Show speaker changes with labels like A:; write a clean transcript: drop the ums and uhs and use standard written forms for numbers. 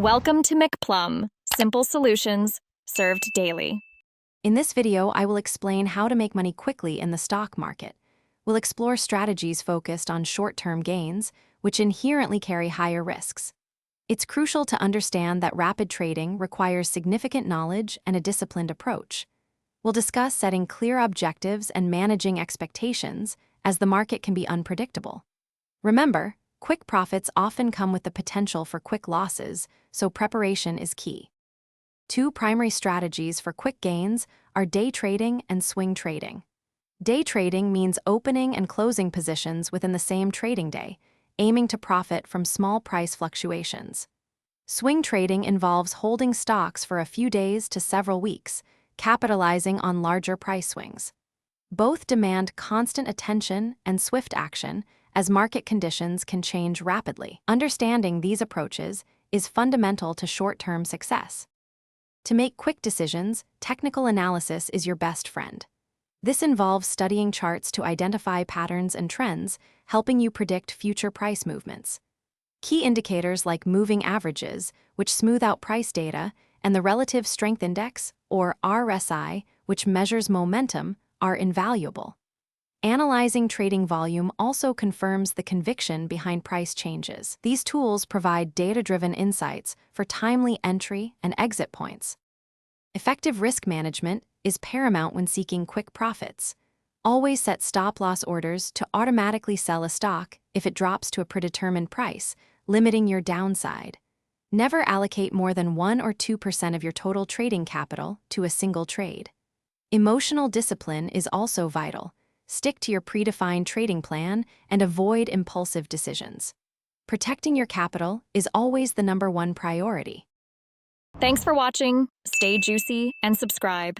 A: Welcome to McPlum, simple solutions served daily.
B: In this video, I will explain how to make money quickly in the stock market. We'll explore strategies focused on short-term gains, which inherently carry higher risks. It's crucial to understand that rapid trading requires significant knowledge and a disciplined approach. We'll discuss setting clear objectives and managing expectations, as the market can be unpredictable. Remember, quick profits often come with the potential for quick losses, so preparation is key. Two primary strategies for quick gains are day trading and swing trading. Day trading means opening and closing positions within the same trading day, aiming to profit from small price fluctuations. Swing trading involves holding stocks for a few days to several weeks, capitalizing on larger price swings. Both demand constant attention and swift action, as market conditions can change rapidly. Understanding these approaches is fundamental to short-term success. To make quick decisions, technical analysis is your best friend. This involves studying charts to identify patterns and trends, helping you predict future price movements. Key indicators like moving averages, which smooth out price data, and the Relative Strength Index, or RSI, which measures momentum, are invaluable. Analyzing trading volume also confirms the conviction behind price changes. These tools provide data-driven insights for timely entry and exit points. Effective risk management is paramount when seeking quick profits. Always set stop-loss orders to automatically sell a stock if it drops to a predetermined price, limiting your downside. Never allocate more than 1 or 2% of your total trading capital to a single trade. Emotional discipline is also vital. Stick to your predefined trading plan and avoid impulsive decisions. Protecting your capital is always the #1 priority.
A: Thanks for watching. Stay juicy and subscribe.